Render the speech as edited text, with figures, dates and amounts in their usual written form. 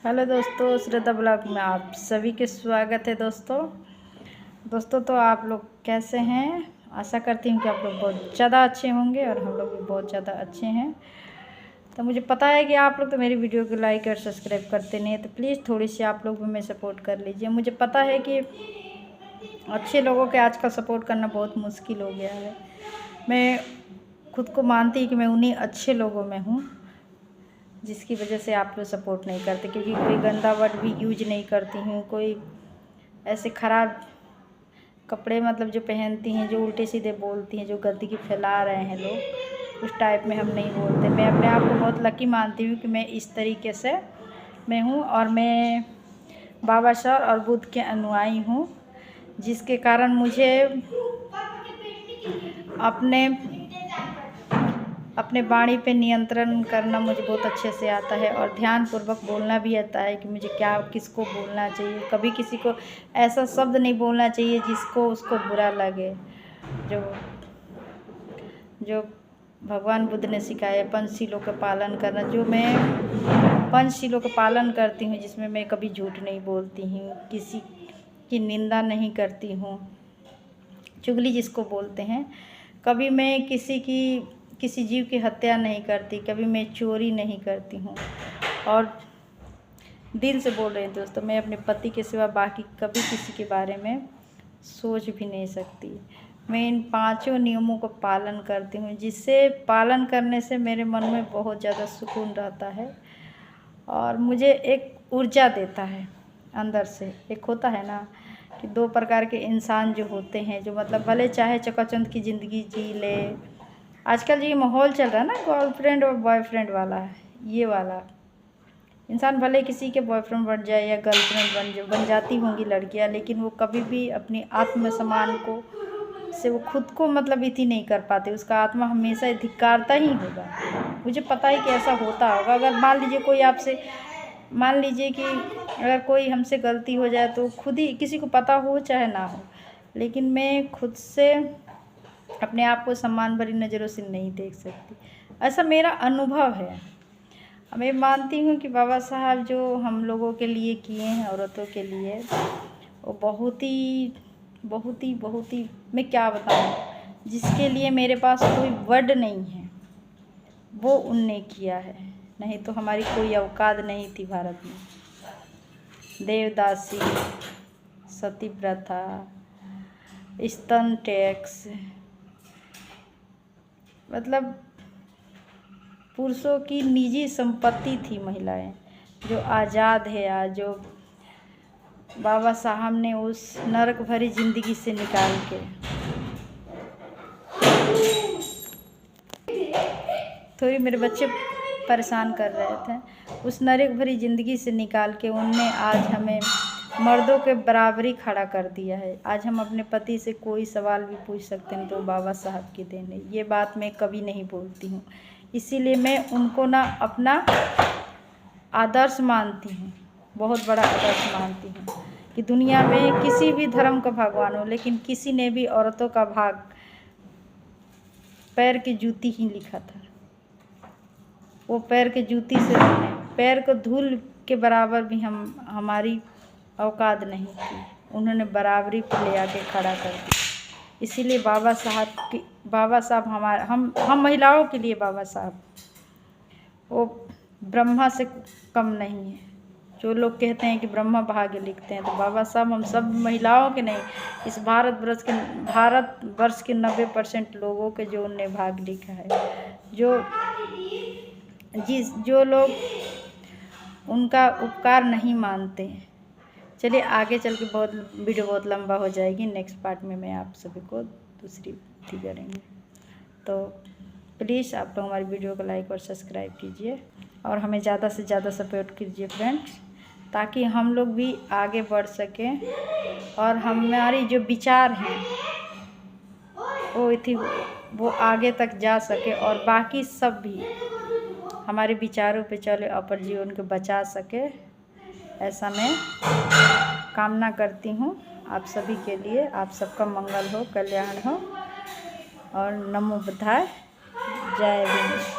Hello दोस्तों, श्रद्धा blog में आप सभी के स्वागत है। दोस्तों तो आप लोग कैसे हैं? आशा करती हूँ कि आप लोग बहुत ज़्यादा अच्छे होंगे और हम लोग भी बहुत ज़्यादा अच्छे हैं। तो मुझे पता है कि आप लोग तो मेरी वीडियो को लाइक और सब्सक्राइब करते नहीं, तो प्लीज़ थोड़ी सी आप लोग भी मैं सपोर्ट कर लीजिए। मुझे पता है कि अच्छे लोगों के आजकल सपोर्ट करना बहुत मुश्किल हो गया है। मैं खुद को मानती कि मैं उन्हीं अच्छे लोगों में हूँ जिसकी वजह से आप लोग सपोर्ट नहीं करते, क्योंकि कोई गंदा वर्ड भी यूज नहीं करती हूँ, कोई ऐसे ख़राब कपड़े मतलब जो पहनती हैं, जो उल्टे सीधे बोलती हैं, जो गंदगी फैला रहे हैं लोग, उस टाइप में हम नहीं बोलते। मैं अपने आप को बहुत लकी मानती हूँ कि मैं इस तरीके से मैं हूँ, और मैं बाबा सर और बुद्ध के अनुयायी हूँ, जिसके कारण मुझे अपने वाणी पे नियंत्रण करना मुझे बहुत अच्छे से आता है, और ध्यान पूर्वक बोलना भी आता है कि मुझे क्या किसको बोलना चाहिए। कभी किसी को ऐसा शब्द नहीं बोलना चाहिए जिसको उसको बुरा लगे। जो भगवान बुद्ध ने सिखाया, पंचशीलों का पालन करना, जो मैं पंचशीलों का पालन करती हूँ, जिसमें मैं कभी झूठ नहीं बोलती हूँ, किसी की निंदा नहीं करती हूँ, चुगली जिसको बोलते हैं, कभी मैं किसी जीव की हत्या नहीं करती, कभी मैं चोरी नहीं करती हूँ। और दिल से बोल रहे हैं दोस्तों, मैं अपने पति के सिवा बाकी कभी किसी के बारे में सोच भी नहीं सकती। मैं इन 5 नियमों को पालन करती हूँ, जिससे पालन करने से मेरे मन में बहुत ज़्यादा सुकून रहता है, और मुझे एक ऊर्जा देता है अंदर से। एक होता है ना कि 2 प्रकार के इंसान जो होते हैं, जो मतलब भले चाहे चकाचौंध की ज़िंदगी जी ले। आजकल जो ये माहौल चल रहा है ना, गर्लफ्रेंड और बॉयफ्रेंड वाला, ये वाला इंसान भले किसी के बॉयफ्रेंड बन जाए या गर्लफ्रेंड बन जाती होंगी लड़कियां, लेकिन वो कभी भी अपनी आत्मसम्मान से वो खुद को मतलब इति नहीं कर पाते। उसका आत्मा हमेशा धिक्कारता ही होगा। मुझे पता है कि ऐसा होता होगा। अगर मान लीजिए कि अगर कोई हमसे गलती हो जाए तो खुद ही, किसी को पता हो चाहे ना हो, लेकिन मैं खुद से अपने आप को सम्मान भरी नज़रों से नहीं देख सकती। ऐसा मेरा अनुभव है। मैं मानती हूँ कि बाबा साहब जो हम लोगों के लिए किए हैं, औरतों के लिए, वो बहुत ही मैं क्या बताऊँ, जिसके लिए मेरे पास कोई वर्ड नहीं है, वो उनने किया है। नहीं तो हमारी कोई औकात नहीं थी भारत में। देवदासी, सती प्रथा, स्तन टैक्स, मतलब पुरुषों की निजी संपत्ति थी महिलाएं, जो आज़ाद है आज, जो बाबा साहब ने उस नरक भरी ज़िंदगी से निकाल के, थोड़ी मेरे बच्चे परेशान कर रहे थे, उस नरक भरी ज़िंदगी से निकाल के उनने आज हमें मर्दों के बराबरी खड़ा कर दिया है। आज हम अपने पति से कोई सवाल भी पूछ सकते हैं तो बाबा साहब की देन है। ये बात मैं कभी नहीं बोलती हूँ, इसीलिए मैं उनको ना अपना आदर्श मानती हूँ, बहुत बड़ा आदर्श मानती हूँ कि दुनिया में किसी भी धर्म का भगवान हो, लेकिन किसी ने भी औरतों का भाग पैर की जूती ही लिखा था। वो पैर की जूती से पैर को धूल के बराबर भी हमारी औकात नहीं थी, उन्होंने बराबरी पर ले आके खड़ा कर दिया। इसीलिए बाबा साहब हम महिलाओं के लिए बाबा साहब वो ब्रह्मा से कम नहीं है। जो लोग कहते हैं कि ब्रह्मा भाग्य लिखते हैं, तो बाबा साहब हम सब महिलाओं के नहीं, इस भारतवर्ष के 90% लोगों के जो उनने भाग लिखा है। जो लोग उनका उपकार नहीं मानते हैं। चलिए आगे चल के वीडियो बहुत लंबा हो जाएगी। नेक्स्ट पार्ट में मैं आप सभी को दूसरी थी करेंगे। तो प्लीज़ आप लोग हमारी वीडियो को लाइक और सब्सक्राइब कीजिए, और हमें ज़्यादा से ज़्यादा सपोर्ट कीजिए फ्रेंड्स, ताकि हम लोग भी आगे बढ़ सकें, और हमारी जो विचार हैं वो आगे तक जा सके, और बाकी सब भी हमारे विचारों पे चले, अपर जीवन को बचा सके। ऐसा मैं कामना करती हूँ आप सभी के लिए। आप सबका मंगल हो, कल्याण हो, और नमो बुद्धाय, जय भीम।